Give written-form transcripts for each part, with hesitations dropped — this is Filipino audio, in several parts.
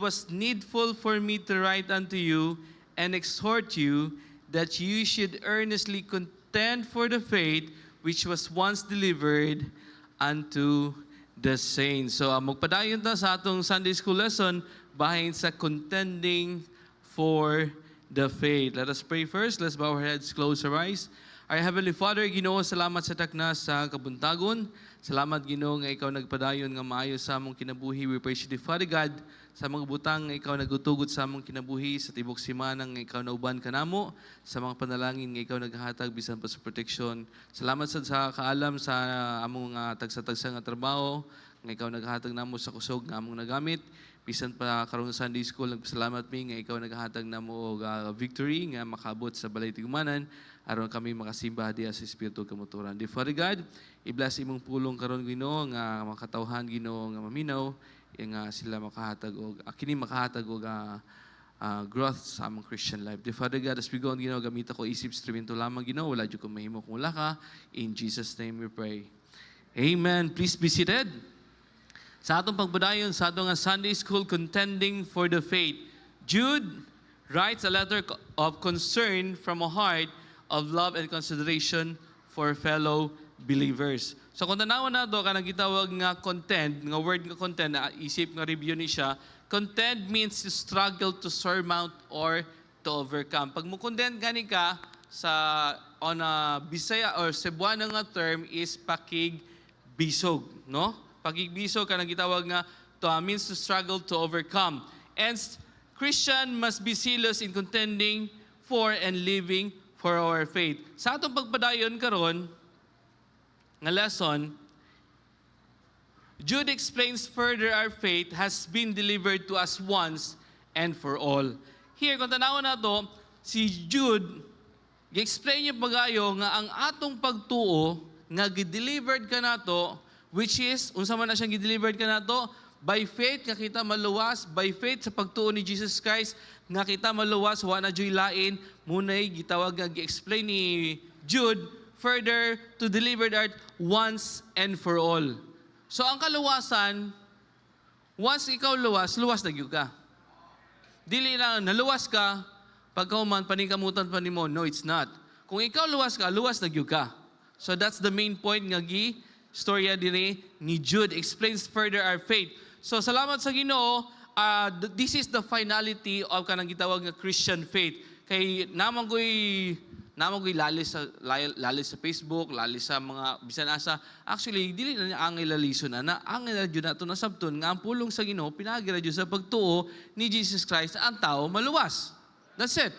was needful for me to write unto you and exhort you that you should earnestly contend for the faith which was once delivered unto the saints. So, magpadayon ta sa atong Sunday school lesson bahin sa contending for the faith. Let us pray first. Let's bow our heads, close our eyes. Our Heavenly Father, Ginoo, salamat sa takna sa kabuntagon. Salamat, Ginoo, nga ikaw nagpadayon nga maayo sa among kinabuhi. We praise you, Father God, sa mga butang nga ikaw nagutugot sa among kinabuhi, sa tibok simana nga ikaw nauban kanamo, sa mga panalangin nga ikaw naghatag bisan pa sa proteksyon. Salamat sa kaalam sa among tagsa-tagsa nga trabaho, nga ikaw naghatag namo sa kusog nga among nagamit. Bisan pa karong Sunday School, nagpasalamat mi nga ikaw naghatag namo og victory nga makabot sa balay tigumanan aron kami makasimba diha sa Espiritu kamuturan. Di Father God, i-bless imong pulong karon Ginoo nga makatawhan Ginoo nga maminaw nga sila makahatag og kini makahatag og growth sa among Christian life. The Father God, as we go on Ginoo, gamit ako isip instrumento lamang Ginoo, wala jud ko mahimo kung wala ka. In Jesus name we pray. Amen. Please be seated. Sa atong pagbadayon sa atong Sunday School Contending for the Faith, Jude writes a letter of concern from a heart of love and consideration for fellow believers. So kung tanawan na ito, kanang gitawag nga contend, nga word nga contend, isip nga review ni siya, contend means to struggle to surmount or to overcome. Pag mo contend gani ka, on a Bisaya or Cebuano nga term is pakigbisog, no? Pakigbisog, kanang gitawag nga, means to struggle to overcome. And Christian must be zealous in contending for and living for our faith. Sa atong pagpadayon karon nga lesson, Jude explains further our faith has been delivered to us once and for all. Here, kung tanawon na to, si Jude, i-explain niya pagayo nga ang atong pagtuo nga gidelivered ka na to, which is, unsa man na siyang gidelivered ka na to, by faith nga kita maluwas, by faith sa pagtuo ni Jesus Christ nga kita maluwas, wa na joy lain, munay gitawag nga gi-explain ni Jude further to deliver that once and for all. So ang kaluwasan, once ikaw luwas na gyud ka. Dili lang naluwas ka, pagkauman paningkamutan pa nimo, no it's not. Kung ikaw luwas na gyud ka. So that's the main point nga storya dire ni Jude explains further our faith. So salamat sa Ginoo, this is the finality of kanang gitawag nga Christian faith. Kay namang ko'y lali sa Facebook, lali sa mga bisan asa. Actually, dili na niya angay lalison na angay na jud nato nasabton nga ang pulong sa Ginoo pinaagi ra jud sa pagtuo ni Jesus Christ ang tao maluwas. That's it.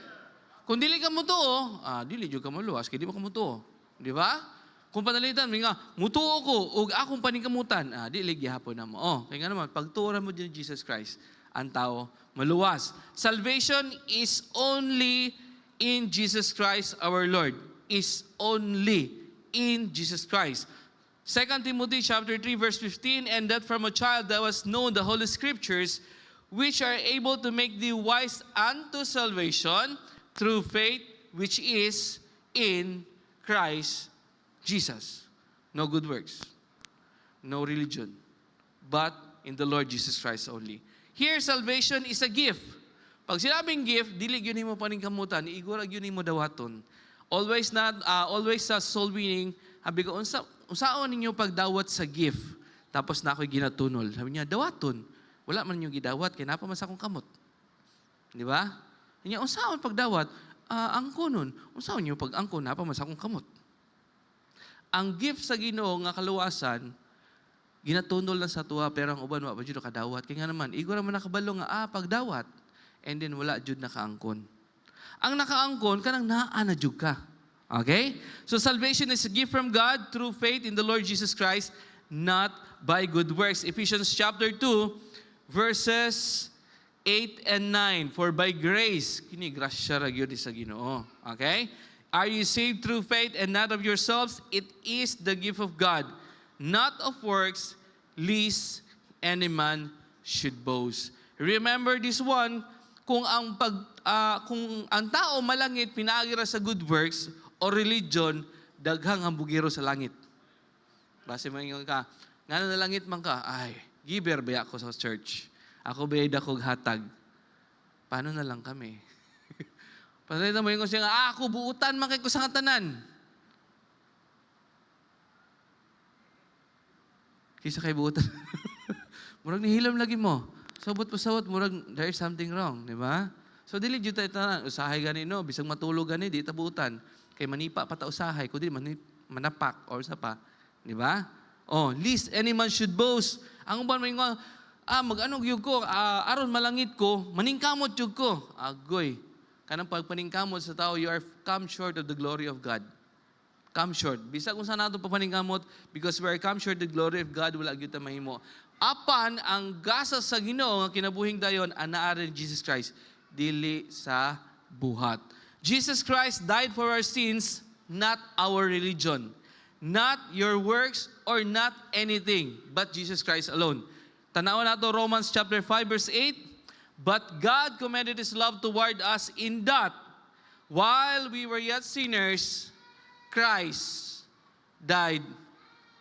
Kung dili ka motuo, dili jud ka maluwas kay di ba ka motuo. Di ba? Kung panalitan mi nga mutuo ko ug akong paningkamutan, dili gyapon na mo. Kaya nga naman pagtuo mo din Jesus Christ, ang tao maluwas. Salvation is only in Jesus Christ our Lord. Is only in Jesus Christ. 2 Timothy chapter 3 verse 15, and that from a child that was known the Holy Scriptures, which are able to make thee wise unto salvation through faith which is in Christ Jesus. No good works, no religion, but in the Lord Jesus Christ only. Here, salvation is a gift. Pag sinabing gift, dili yun mo paningkamutan, igura yun mo dawaton. Always sa soul winning, habi ko, unsaon ninyo pagdawat sa gift? Tapos na ako'y ginatunol. Sabi niya, dawaton. Wala man ninyo gidawat, kaya napamasa akong kamot. Di ba? Niya, unsaon pagdawat? Angkonon. Unsaon niyo pag-angkon, napamasa akong kamot. Ang gift sa Ginoo nga kaluwasan, ginatunol lang sa tuwa, pero ang uban, wa pa jud kadawat. Kaya nga naman, igura man nakabalo nga, pagdawat. And then wala jud nakaangkon. Ang nakaangkon kanang naa na jud ka. Okay? So salvation is a gift from God through faith in the Lord Jesus Christ, not by good works. Ephesians chapter 2 verses 8 and 9. For by grace, kini grasya ra gyud sa Ginoo. Okay? Are you saved through faith and not of yourselves? It is the gift of God, not of works, lest any man should boast. Remember this one, kung ang tao malangit pinaagi sa good works o religion, daghang hambugiro sa langit. Base mo ka, ngano na langit man ka, ay, giver ba ako sa church? Ako bayad ako hatag. Paano na lang kami? Pasayta mo yung siya nga, ako buutan man kay ko sa tanan. Kisa kay buutan. Murag nihilom lagi mo. Sabot, murag there is something wrong, di ba? So dili jud tayo tanan, usahay gani no, bisag matulog gani di ta buutan. Kay manipa pa ta usahay, kundi manapak or sa pa, di ba? Oh, least any man should boast. Ang uban may nga, mag-ano gyud ko, aron malangit ko, maningkamot jud ko. Agoy. Kanang pagpaningkamot sa tao, you are come short of the glory of God. Come short. Bisag kung saan nato papaningkamot, because we are come short of the glory of God, wala gyud ta mahimo. Apan ang gasa sa Ginoo nga kinabuhing dayon anaa rin Jesus Christ, dili sa buhat. Jesus Christ died for our sins, not our religion, not your works or not anything, but Jesus Christ alone. Tanaw nato Romans chapter 5 verse 8. But God commended His love toward us in that, while we were yet sinners, Christ died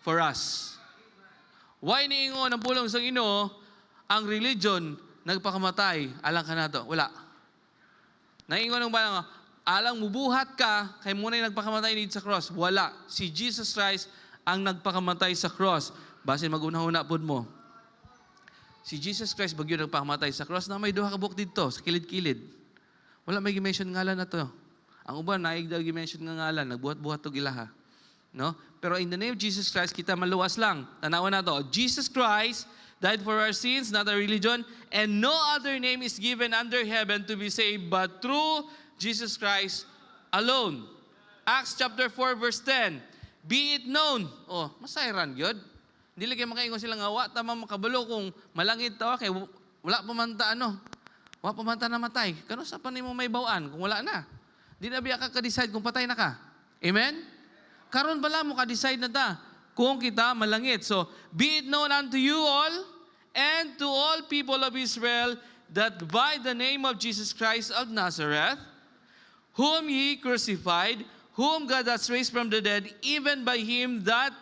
for us. Why niingon ang pulong sa Ginoo ang religion nagpakamatay alang kanato? Wala. Naingon ang balang alang mubuhat ka kay mo na nagpakamatay ni sa cross. Wala. Si Jesus Christ ang nagpakamatay sa cross. Basin magunahuna pud mo. Si Jesus Christ bagyo nagpakamatay sa cross na may duha ka buhok dito sa kilid-kilid. Wala may gi-mention ngalan na to. Ang uban naig daw gi-mention nga ngalan, nagbuhat-buhat og ilaha. No? Pero in the name of Jesus Christ kita maluwas lang. Tanawan na to. Jesus Christ died for our sins, not our religion, and no other name is given under heaven to be saved but through Jesus Christ alone. Acts chapter 4 verse 10. Be it known. Oh, masayran gyud. Dili kay makaingon sila nga wa tama makabalo kung malangit ta kay wala pa man ta Wa pa man ta namatay. Kano sa pa nimo may bawaan kung wala na? Di na biya ka ka-decide kung patay na ka. Amen? Karon bala mo ka-decide na ta kung kita malangit. So, be it known unto you all and to all people of Israel that by the name of Jesus Christ of Nazareth, whom ye crucified, whom God hath raised from the dead, even by him that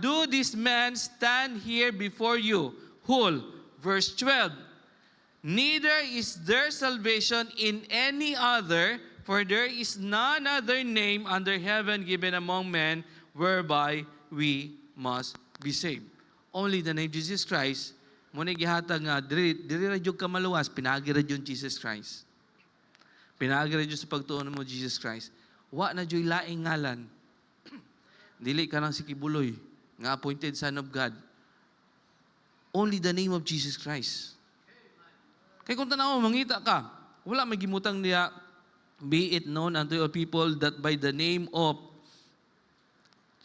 do this man stand here before you whole. Verse 12. Neither is there salvation in any other, for there is none other name under heaven given among men whereby we must be saved. Only the name Jesus Christ. Muna gihatag nga, diri radyog ka maluwas, pinagi radyog Jesus Christ. Pinagi radyog sa pagtuon mo Jesus Christ. Wa na dyo'y laing ngalan. Dili ka lang si Kibuloy, nga appointed Son of God. Only the name of Jesus Christ. Kaya kung tanaw, mangita ka, wala may gimutang niya, be it known unto all people that by the name of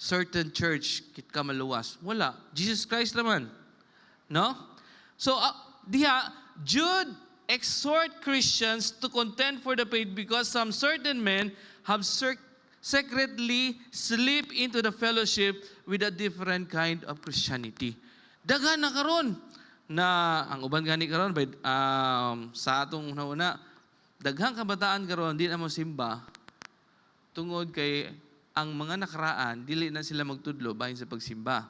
certain church, kit ka maluwas. Wala. Jesus Christ naman. No? So, diha, Jude exhort Christians to contend for the faith because some certain men have secretly slip into the fellowship with a different kind of Christianity. Daghan na karon na ang uban gani karon sa atong una daghang kabataan karon di na mo simba tungod kay ang mga nakaraan dili na sila magtudlo bahin sa pagsimba.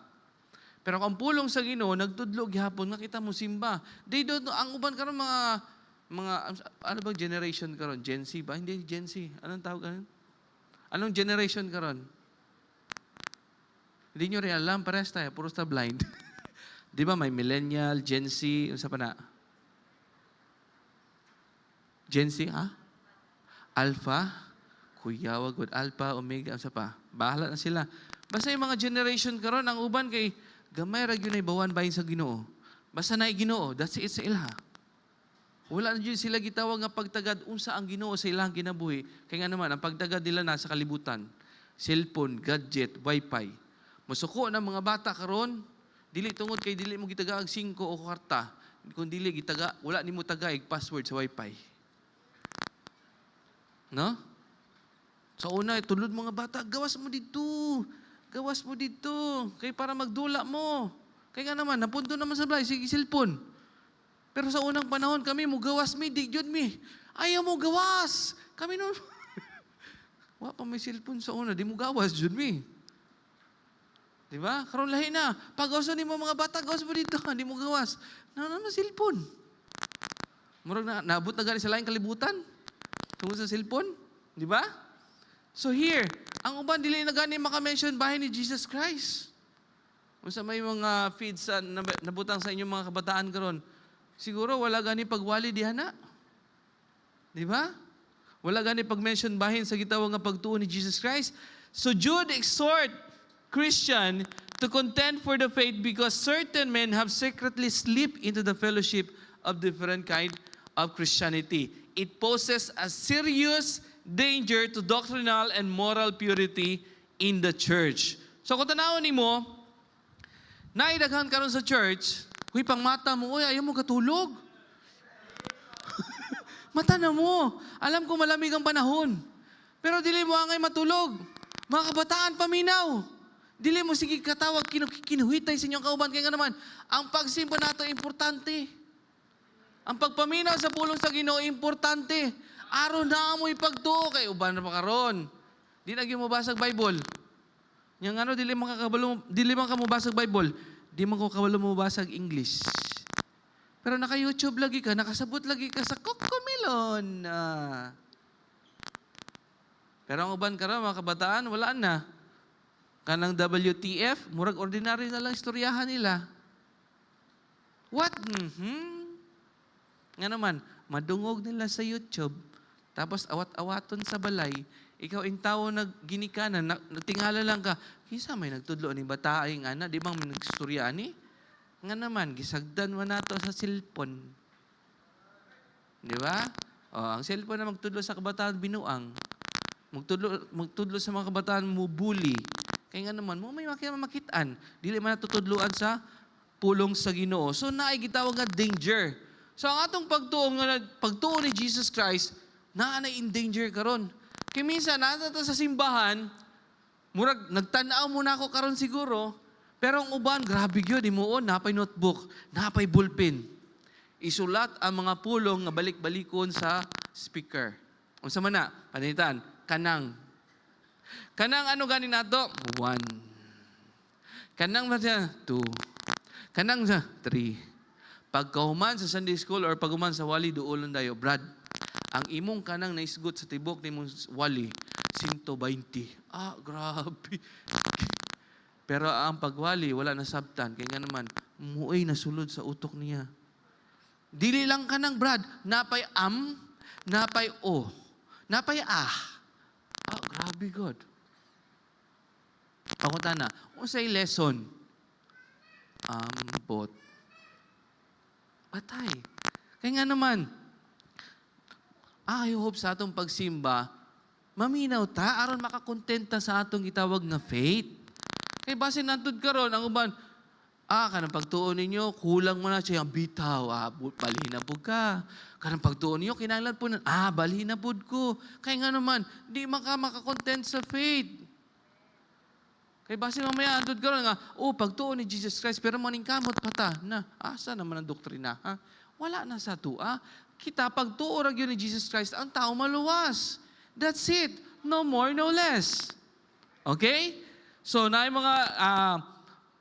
Pero ang pulong sa Ginoo nagtudlo gihapon nga kita mo simba. Ang uban karon mga ano bang generation karon? Gen Z ba? Hindi Gen Z. Anong tawag karon? Anong generation karon? Hindi nyo rin alam, parehas tayo, puro ta blind. Di ba may millennial, Gen Z, ano sa pa na? Gen Z, ha? Alpha, Kuya, wagod, Alpha, Omega, ano sa pa? Bahala na sila. Basta yung mga generation karon ang uban kay gamay ra gyud na bawan bahin sa Ginoo. Basta na Ginoo, that's it sa ilha. Wala na dyan sila gitawag nga pagtagad unsa ang Ginoo sa ilang kinabuhi. Kaya nga naman, ang pagtagad nila na sa kalibutan. Cellphone, gadget, wifi. Masuko ng mga bata karon, dili tungod kay dili mo gitaga og 5 o kwarta. Kung dili gitaga, wala nimo tagaig password sa wifi. No? Sa una, tulod mga bata, gawas mo dito. Gawas mo dito. Kay para magdula mo. Kaya nga naman, napunto naman sa balay, sige cellphone. Pero sa unang panahon, kami mo gawas mi, di jud mi. Ayaw mo gawas. Kami nun. Wa pa may cellphone sa una, di mo gawas jud mi. Di ba? Karon lahi na. Pag gawas ni mo mga bata, gawas mo dito, di mo gawas. Na cellphone. Murag na naabot na gani sa laing kalibutan. Tungod sa cellphone, di ba? So here, ang uban dili na gani maka-mention bahay ni Jesus Christ. Kung sa may mga feeds sa nabutang sa inyong mga kabataan karon, siguro wala gani pagwali diha na. Di ba? Wala gani pag-mention bahin sa gitawag nga pagtuo ni Jesus Christ. So Jude exhort Christian to contend for the faith because certain men have secretly slipped into the fellowship of different kind of Christianity. It poses a serious danger to doctrinal and moral purity in the church. So kung tanawon nimo, naidaghan karon sa church, huy pang mata mo, ayaw mo katulog. Mata na mo. Alam ko malamig ang panahon. Pero dili mo angay matulog. Mga kabataan, paminaw. Dili mo sige katawag, kinuhitay sa inyong kauban. Kaya nga naman, ang pagsimba nato importante. Ang pagpaminaw sa pulong sa Ginoo importante. Aron na mo ipagtuo kay uban na pa karon. Di na gyud mo basag Bible. Yang ano dili man ka mo basag Bible, di man ko kabalo mo basag English. Pero naka-YouTube lagi ka, nakasabot lagi ka sa Cocomelon. Pero ang uban karon mga kabataan, wala na. Kanang WTF, murag ordinary na lang istoryahan nila. What? Nga naman, madungog nila sa YouTube, tapos awat-awaton sa balay, ikaw ang tao ginikanan, nagtingala lang ka, kisa may nagtudlo ni bataing ana, di bang may nagstorya ni? Nga naman, gisagdan mo nato sa cellphone. Di ba? Ang cellphone na magtudlo sa kabataan, binuang. Magtudlo sa mga kabataan mo, bully. Kaya nga naman, mo may makitaan. Dili man natutudloan sa pulong sa Ginoo. So, naay gitawag nga danger. So, ang atong pagtuo ni Jesus Christ, naanay in danger karon. Kaya minsan, nata sa simbahan, murag, nagtanaw muna ako karon siguro, pero ang uban, grabe yun, imuon, napay notebook, napay bullpen. Isulat ang mga pulong nga balik-balikon sa speaker. Unsa man na, panitan, kanang. Kanang ano ganin nato? 1. Kanang 2. Kanang 3. Pagkahuman sa Sunday School or paghuman sa wali, duolon dayo, Brad, ang imong kanang naisgot sa tibok ni mong wali, 120. Grabe. Pero ang pagwali, wala na sabtan. Kaya nga naman, muoy nasulod sa utok niya. Dili lang kanang, Brad, napay napay o, napay grabe God. Pakunta na, unsay lesson? Bot. Patay. Kaya nga naman, I hope sa atong pagsimba, maminaw ta, aron makakontenta sa atong gitawag nga faith. Kaya base nantod karon ang uban, kanang pagtuon ninyo, kulang mo na siya, bitaw, balhin na po ka. Kanang pagtuon ninyo, kinahanglan po na, balhin na po ko. Kaya nga naman, di makakontent sa faith. Kaya base mamaya, antod karon nga, pagtuon ni Jesus Christ, pero maning kamot pa ta, asa naman ang doktrina, ha? Wala na sa tua. Kita, pagtuo ra gyud ni Jesus Christ, ang tao maluwas. That's it. No more, no less. Okay? So, na mga,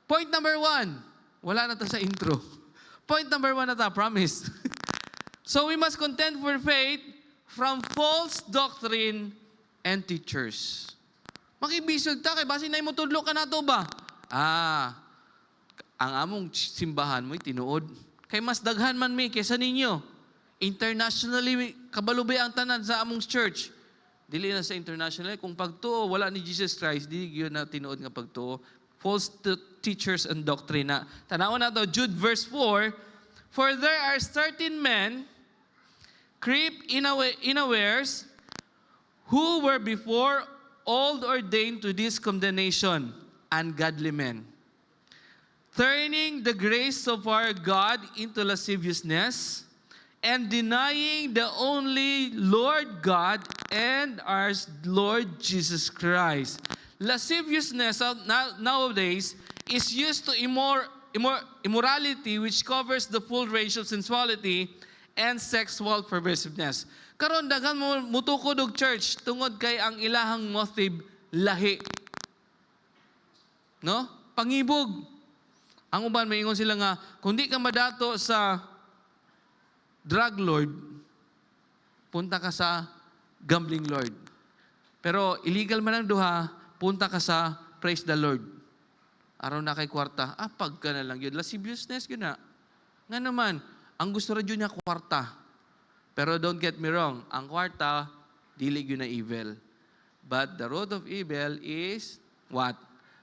point number 1. Wala na to sa intro. Point number 1 na ta, promise. So, we must contend for faith from false doctrine and teachers. Makibisog ta, kay basi na mo tudlo ka na to ba? Ang among simbahan mo'y tinuod. Kay mas daghan man mi kaysa ninyo. Internationally, kabalubay ang tanan sa among church. Dili na sa international. Kung pagtuo, wala ni Jesus Christ, di yun na tinuod nga pagtuo. False teachers and doctrine. Tanawon na to, Jude verse 4, for there are certain men creep unawares who were before all ordained to this condemnation, ungodly men, turning the grace of our God into lasciviousness, and denying the only Lord God and our Lord Jesus Christ. Lasciviousness nowadays is used to immorality, which covers the full range of sensuality and sexual perversiveness. Karon daghan mo mutukod og church tungod kay ang ilahang motive lahi. No? Pangibog. Ang uban maingon sila nga kung di ka madato sa drug lord, punta ka sa gambling lord. Pero illegal man ang duha, punta ka sa praise the Lord. Araw na kay kwarta, pag ka na lang yun. Lasciviousness yun na. Nga naman, ang gusto rin yun niya kwarta. Pero don't get me wrong, ang kwarta, dili yun na evil. But the root of evil is what?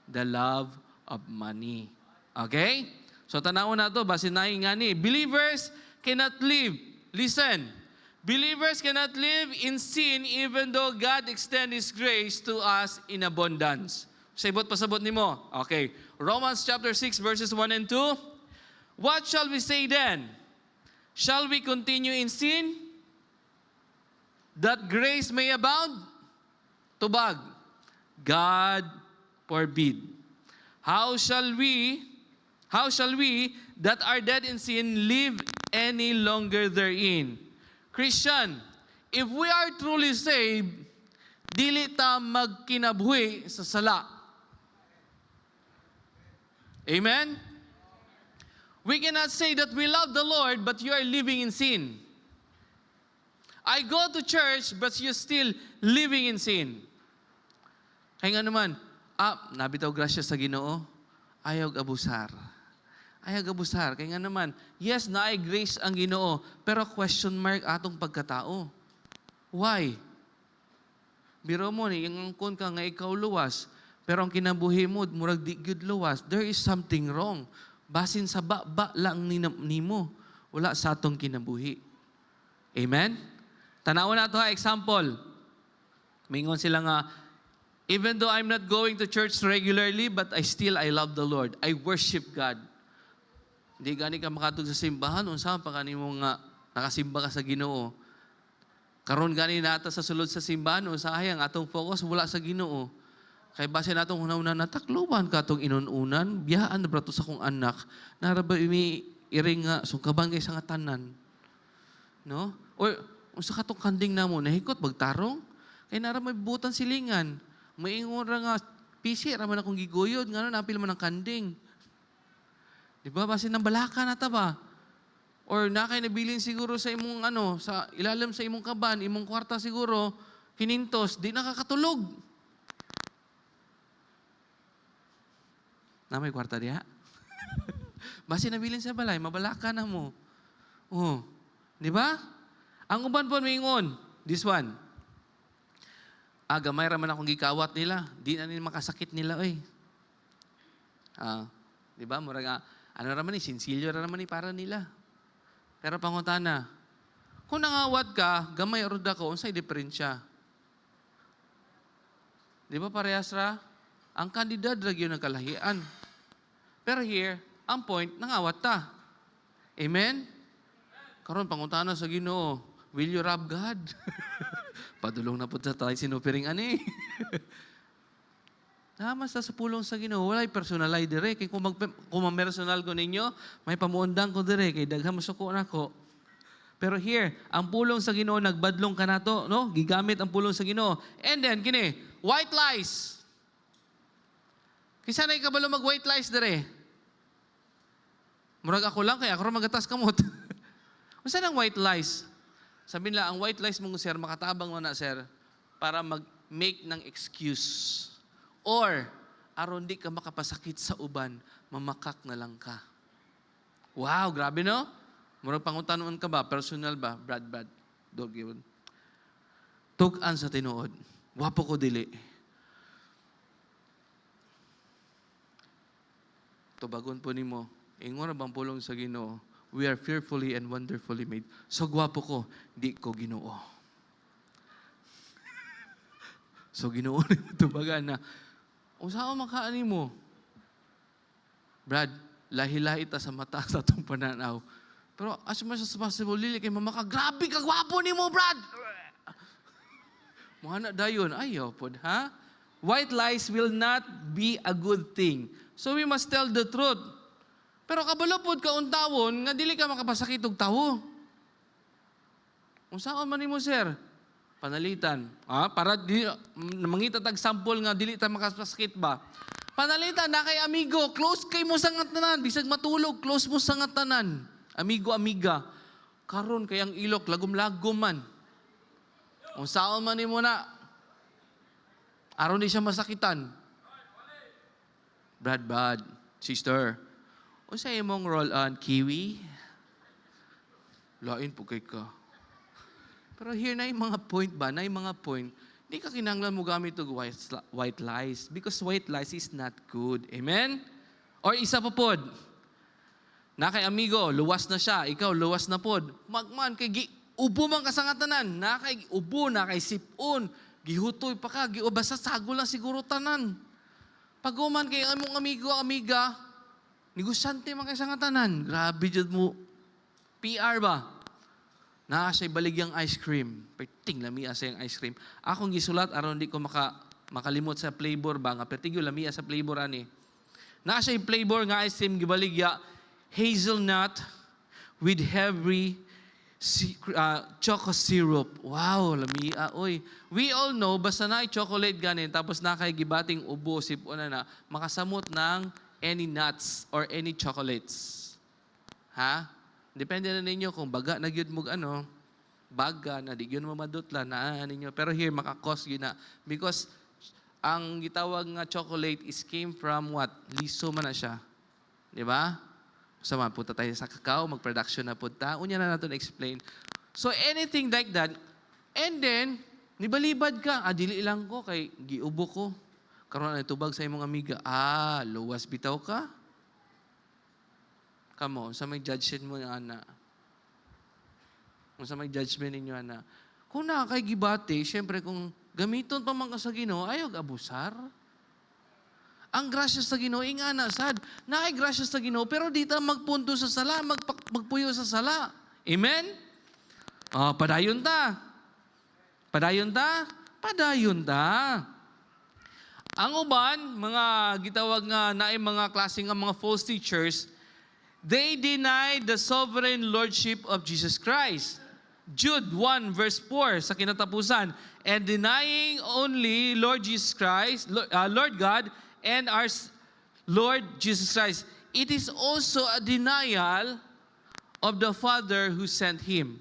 The love of money. Okay? So tanaw na to, basin na nga ni. Believers cannot live. Listen. Believers cannot live in sin even though God extends His grace to us in abundance. Sabot pasabot nimo. Okay. Romans chapter 6 verses 1 and 2. What shall we say then? Shall we continue in sin that grace may abound? Tubag. God forbid. How shall we that are dead in sin live any longer therein? Christian, if we are truly saved, dili ta magkinabuhi sa sala. Amen? We cannot say that we love the Lord but you are living in sin. I go to church but you're still living in sin. Kaya nga naman, nabitaw grasya sa Ginoo, ayaw abusar. Ayaw abusar. Kaya nga naman, yes, naay grace ang Ginoo, pero question mark atong pagkatao. Why? Biro mo ni, yung kun ka nga ikaw luwas, pero ang kinabuhi mo, murag di good luwas, there is something wrong. Basin sa ba lang nimo. Wala sa atong kinabuhi. Amen? Tanawan na ito ha, example. Mingon sila nga, even though I'm not going to church regularly, but I love the Lord. I worship God. Hindi gani ka makatug sa simbahan, unsa pa kanimo nga nakasimba ka sa Ginoo. Karon gani nata sa sulod sa simbahan, sayang atong focus wala sa Ginoo. Kay base natong una-una natakluban ka atong inununan, biyaan na brato sa kong anak, naraba iring nga sungkaban kay sa nga tanan. No? O unsa katong kanding namo nahikot bagtarong? Kay nara may butan silingan. Maingon ra nga PC ra man akong giguyod ngano napil man ang kanding. Di ba? Basin ng balaka na ta ba? Or nakay nabilin siguro sa imong sa ilalim sa imong kaban, imong kwarta siguro, kinintos, di nakakatulog. Na may kwarta diha? Basin nabilin sa balay, mabalaka na mo. Oh, di ba? Ang uban po mingon, this one. Gamay raman akong gikawat nila, di na nila makasakit nila di ba? Mura nga raman sinsilyo raman para nila. Pero pangutana, kung nangawat ka, gamay arud ako, unsay diferensya? Di ba parehas ra? Ang kandidad ra gyud nagkalahian. Pero here, ang point, nangawat ta. Amen? Karon pangutana sa Ginoo, will you rob God? Padulong na po sa tayo sinupiring ani. Naman sa pulong sa Ginoo, walay personalay dire. Kaya kung personal ko ninyo, may pamuundang ko dire. Kaya daghang masuko na ko. Pero here, ang pulong sa Ginoo, nagbadlong ka na to, no? Gigamit ang pulong sa Ginoo. And then, kini, white lies. Kisa na ikabalo mag-white lies dire. Murag ako lang, kaya ako rin magatas kamot. Masa nang white lies? Sabi nila, ang white lies mong sir, makatabang mo na sir, para mag-make ng excuse. Or, aron di ka makapasakit sa uban, mamakak na lang ka. Wow, grabe no? Murag pangutanon ka ba? Personal ba? Brad, dog yun. Tugan sa tinuod. Wapo ko dili. Tubagon po nimo. Ingon na bang pulong sa Ginoo? We are fearfully and wonderfully made. So gwapo ko, di ko Ginoo. So Ginoo tubagan na. Usawa makaani mo? Brad, lahi-lahi ta sa mata sa itong pananaw. Pero as much as possible, lili kay mamaka, grabe ka gwapo ni mo, Brad! Mga na dayon, ayaw po, ha? White lies will not be a good thing. So we must tell the truth. Pero kabalo pod ka untawon, nga dili ka makapasakit og tawo. Usaon man nimo, sir? Panalitan. Para di mangita tag sample nga dili ta makapasakit ba? Panalitan na kay amigo, close kay mo sa nga tanan, bisag matulog, close mo sa nga tanan. Amigo, amiga. Karon kay ang ilok lagom-lagom man. Kung saan man nimo na, aron di siya masakitan. Brad, sister, unsa imong roll on kiwi? Lain po kay ka. Pero here na yung mga point ba? Na yung mga point, di ka kinanglan mo gamit og white lies because white lies is not good. Amen? Or isa pa pod, na kay amigo, luwas na siya, ikaw luwas na pod. Magman kay ubo man kasangatanan, na kay ubo, na kay sipon, gihutoy pa ka, basta sago lang siguro tanan. Pag uman kay among amigo, amiga, negosyante man kay sangatanan. Grabe jud mo. PR ba? Na siya baligyang ice cream. Perting lamia sa yung ice cream. Akong gisulat aron di ko makalimot sa flavor ba nga perting lamia sa flavor ani. Na siya flavor nga ice cream gibaligya hazelnut with heavy choco syrup. Wow, lamia oy. We all know basta na chocolate ganin tapos na kay gibating ubo sipon na makasamot ng any nuts or any chocolates. Ha? Depende na ninyo kung baga na gyud mo baga na di gyud mo madutla na ninyo. Pero here maka-cause gyud na because ang gitawag nga chocolate is came from what? Liso man na siya. Di ba? So punta tayo sa kakao, mag-production na punta. Unya na natin explain. So anything like that, and then, nibalibad ka, dili lang ko, kay giubo ko. Karoon na itubag sa imong amiga, luwas bitaw ka? Kamo, sa may judgment mo ana. Kung sa may judgment ninyo ana. Kung na kay gibati, syempre kung gamiton pa man ka sa Ginoo, ayaw abusar. Ang grasya sa Ginoo, ingana sad. Naay grasya sa Ginoo, pero di ta magpunto sa sala, magpuyo sa sala. Amen? Padayon ta. Padayon ta? Padayon ta. Ang uban, mga gitawag nga naay mga klaseng nga mga false teachers, they deny the sovereign lordship of Jesus Christ. Jude 1 verse 4 sa kinatapusan, and denying only Lord Jesus Christ, Lord God, and our Lord Jesus Christ. It is also a denial of the Father who sent Him.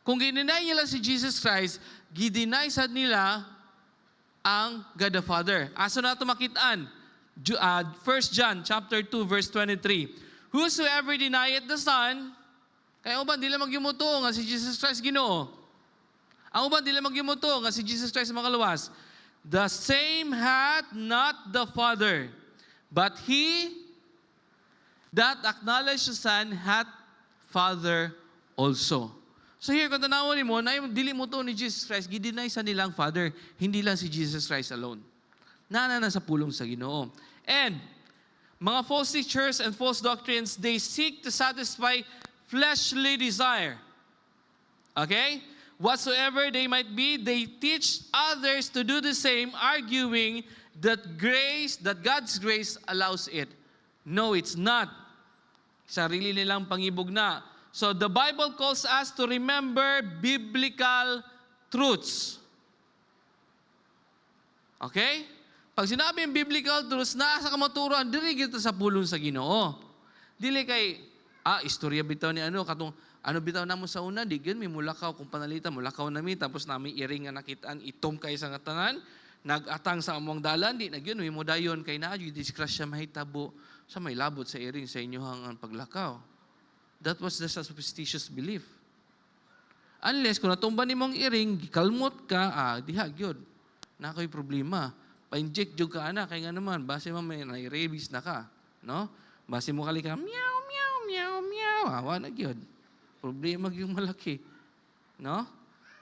Kung ginenay nila si Jesus Christ, gideny sad nila ang God the Father. Aso na ito makitaan? 1 John chapter 2 verse 23. Whosoever denieth the Son, kaya uban dila magyumuto nga si Jesus Christ Ginoo. Ang uban dila magyumuto nga si Jesus Christ makaluwas. The same hath not the Father, but he that acknowledge the Son hath Father also. So here, kung tanawin mo, na yung dili mo to ni Jesus Christ, gidinay sa nilang Father, hindi lang si Jesus Christ alone. Na sa pulong sa Ginoo. And, mga false teachers and false doctrines, they seek to satisfy fleshly desire. Okay? Whatsoever they might be, they teach others to do the same, arguing that God's grace allows it. No, it's not. Sarili nilang pangibog na. So the Bible calls us to remember biblical truths. Okay? Pag sinabi yung biblical truths, naa sa kamaturan, dili kita sa pulong sa Ginoo. Dili kay, istorya bitaw ni katong, bitaw na mo sa una, di yun, may mulakaw, kung panalita, mulakaw nami, tapos nami iring nga nakitaan, itom kay sa ngatanan, nag-atang sa among dalan, di na yun, may mudayon, kay na, yung disgrasya mahitabo, sa may labot sa iring sa inyohang paglakaw. That was the superstitious belief. Unless, kung natumba ni mong iring, kalmot ka, diha, yun, na ako'y problema. Pa-inject yung ka, kaya nga naman, base mo may rabies na ka, no? Base mo kali ka, meow, meow, meow, meow, awa na yun. Problema yung malaki. No?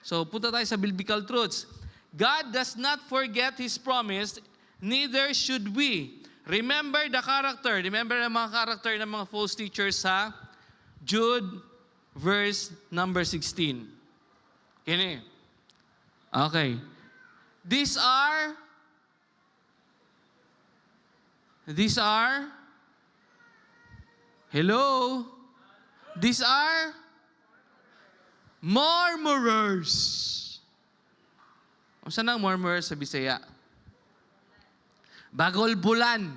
So, punta tayo sa biblical truths. God does not forget His promise, neither should we. Remember the character. Remember the mga character ng mga false teachers sa Jude verse number 16. Kini. Okay. These are hello? These are murmurers. Saan ang murmurers sa Bisaya? Bagol bulan.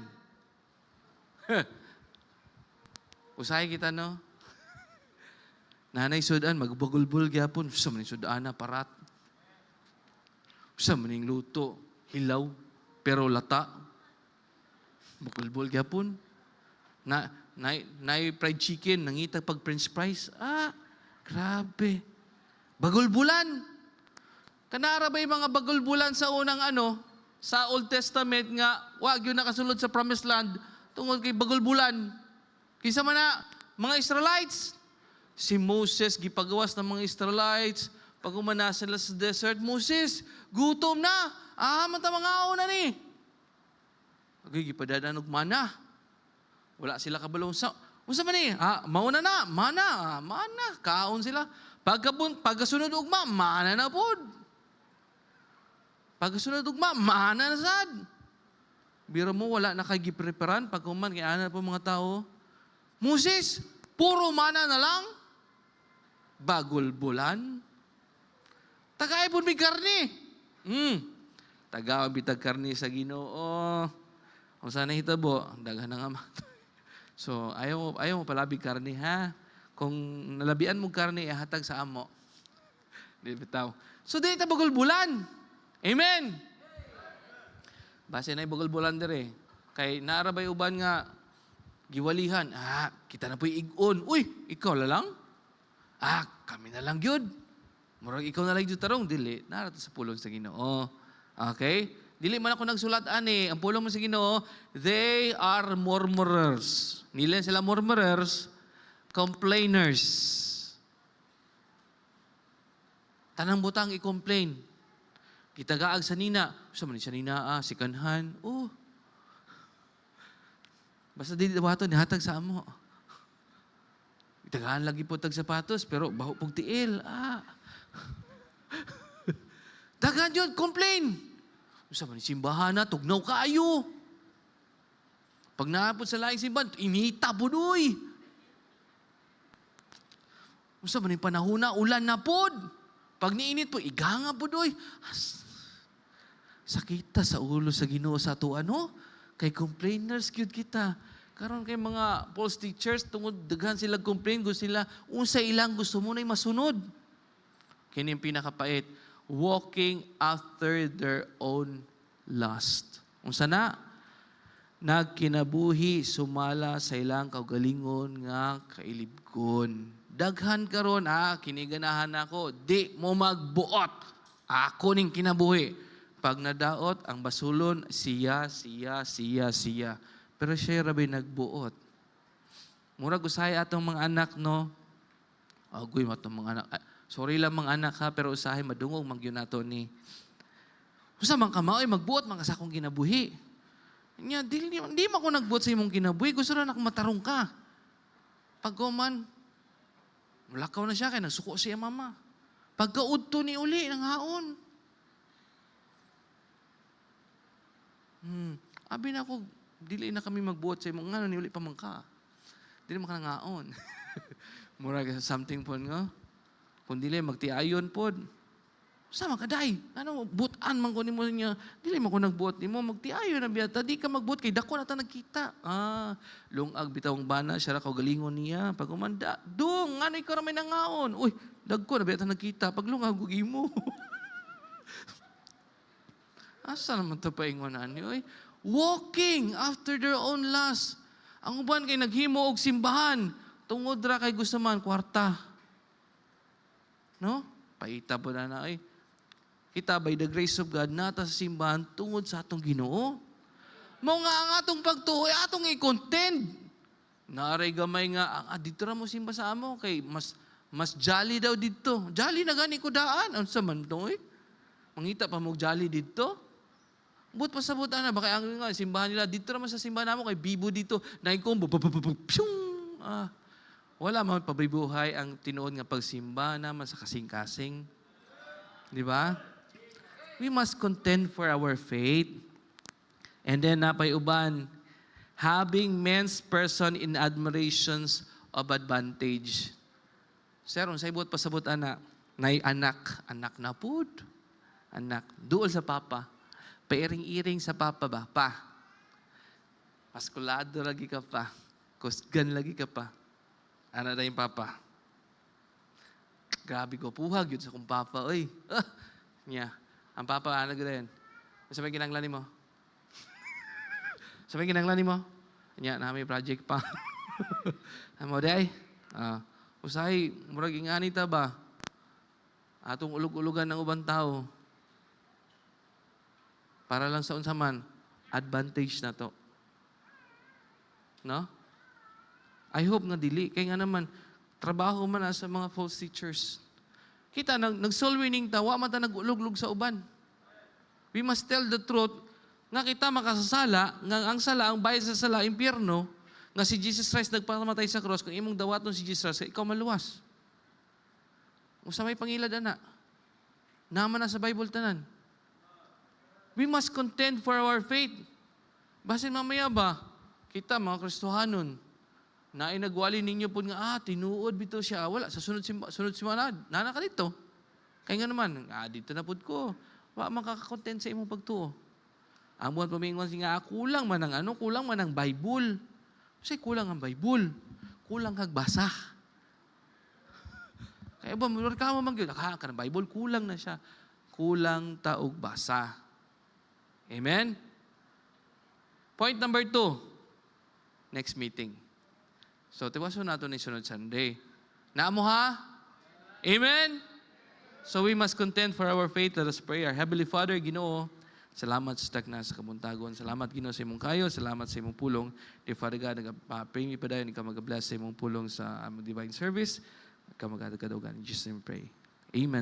Usay kita, no? Nanay sudan, magbagulbul gyapon. Sa maning sudana, parat. Sa maning luto, hilaw, pero lata. Bagulbul gyapon. Na fried chicken, nangita pag french fries. Grabe. Bagulbulan. Kanara ba yung mga bagulbulan sa unang sa Old Testament nga, wag yun nakasulod sa Promised Land, tungkol kay bagulbulan. Kisa man na, mga Israelites, si Moses, gipagawas ng mga Israelites, pag umana sila sa desert, Moses, gutom na, mata mga na ni. Okay, gipadadan og mana. Wala sila kabalong sa, unsa man ni? Mauna na, mana, kaon sila. Pagkasunod ugma, mana na pod. Pagkasunod ugma, mana na sad. Biro mo, wala na kay gipreparan, pag uman, kaya ana po mga tao, Moses, puro mana na lang. Bagulbulan. Tagaipon may karni. Tagaw bitag karni sa Ginoo. Kung sana hitabo, daghan na nga. So, ayaw mo palabig karni, ha? Kung nalabian mo karni, hatag sa amo. Di bitaw. So, di ita bagulbulan. Amen. Base na bagulbulan dire. Kay naarabay uban nga, giwalihan. Kita na po'y igon. Uy, ikaw na lang? Kami na lang yun. Murag ikaw na lang yun tarong. Dili, narato sa pulong sa Ginoo. Okay? Dili man ako nagsulat ani. Ang pulong mo sa Ginoo, they are murmurers. Nila sila murmurers, complainers. Tanang butang i-complain. Kitagaag sa nina. Sa man siya nina, si kanhan. Basta di dawato, nihatag sa amo. Itagaan lagi po tag sapatos, pero baho pong tiil. Dagan yun, complain. Sa man simbahan na, tugnaw kaayo. Pag naapod sa laing simbahan, inita po doy. Sa man panahon na, ulan na pod. Pag niinit po, iganga po doy. Sakita sa ulo sa Ginoo sa ato kay complainers gyud kita. Karon kay mga false teachers tungod daghan sila complain, gusto sila unsa ilang gusto mo nay masunod. Kini ang pinakapait, walking after their own lust. Unsa na? Nagkinabuhi sumala sa ilang kaugalingon nga kailibgon. Daghan karon kiniganahan ako, di mo magbuot. Ako ning kinabuhi. Pag nadaot, ang basulon, siya. Pero siya rabay nagbuot. Murag usahay atong mga anak, no? Agoy mo itong mga anak. Sorry lang mga anak, ha? Pero usahay, madungog magyun nato ni. Usa man ka maoy, magbuot, mga sakong kinabuhi. Nya, di mo ako nagbuot sa imong kinabuhi. Gusto na matarong ka. Pag man, mulakaw na siya, kaya nagsuko siya mama. Pagkaudto ni uli, ng haon. Abi na ako, dili na kami magbuot sa imong nga, ni uli pa man ka. Dili man ka nangaon. Mura ka something po nga. Kung dili, magtiayon po. Sama ka, day. Butan man ko ni mo niya. Dili man ko nagbuot ni mo, magtiayon na biyata. Di ka magbuot, kay dako na ta nagkita. Lungag bitawang bana, siya ra galingon niya. Pag umanda, dong, nga na ikaw may nangaon. Uy, dagko na biyata nagkita. Pag lungag, gugi mo. Asa naman ito paingonan niyo? Walking after their own lust. Ang uban kay naghimo og simbahan. Tungod ra kay gusto man, kwarta. No? Paita po na ay. Kita by the grace of God, nata sa simbahan tungod sa atong Ginoo. Mao nga ang atong pagtuoy, atong i-contend. Naaray gamay nga, dito ra mo simba sa amo, kay mas jolly daw dito. Jolly na gani ko daan. Ano sa man to eh? Mangita pa mo jolly dito. But pasabot na, baka ang nga, simbahan nila, dito naman sa simbahan namin, kay Bibo dito, naikombo, wala man pabibuhay ang tinuod nga pagsimba naman sa kasing-kasing. Di ba? We must contend for our faith. And then, napay uban, having men's person in admirations of advantage. Sir, unsay buot pasabot ana, nay anak na pud. Anak, duol sa papa. Pairing-iring sa papa ba? Pa. Paskulado lagi ka pa. Kusgan lagi ka pa. Ano na yung papa? Grabe ko, puhag yun sa kong papa. Oy, niya. Ang papa, ano rin? Sabay kinanglan mo? Sabay kinanglan mo? Niya, namin project pa. Amo day? Usahay, murag ingani ta ba? Atong ulog-ulogan ng ubang tao. Para lang sa unsaman, advantage na to. No? I hope nga dili. Kaya nga naman, trabaho man na sa mga false teachers. Kita, nag-soul winning tawa, mata nag-ulog-ulog sa uban. We must tell the truth, nga kita makasasala, nga ang sala, ang bayad sa sala, impyerno, nga si Jesus Christ nagpakamatay sa cross, kung imong dawaton si Jesus Christ, ikaw maluwas. Kung sa may pangilad, ana, naman na sa Bible tanan. We must contend for our faith. Basin mamaya ba, kita mga Kristohanon, na inagwali ninyo po nga, tinuod bito siya. Wala, sa sunod si Manad. Nana ka dito. Kaya nga naman, dito na po ko. Wala makakakontent sa imong pagtuo. Ang buwan pamingon nga, kulang man ang kulang man ang Bible. Kasi kulang ang Bible. Kulang kag basa. Kaya ba, mulor ka mo magyod. Ka ng Bible, kulang na siya. Kulang taog basa. Amen? Point number 2. Next meeting. So, tiwaso nato ni sunod Sunday. Naamo ha? Amen? So, we must contend for our faith. Let us pray. Our Heavenly Father, Ginoo, salamat sa tagna sa kabuntagon. Salamat, Ginoo, sa imong kayo. Salamat sa imong pulong. Dear Father God, nag-pray me pa dayon, ikaw mag-bless sa imong pulong sa among divine service. Ikaw mag-adagadagan. In Jesus' name pray. Amen.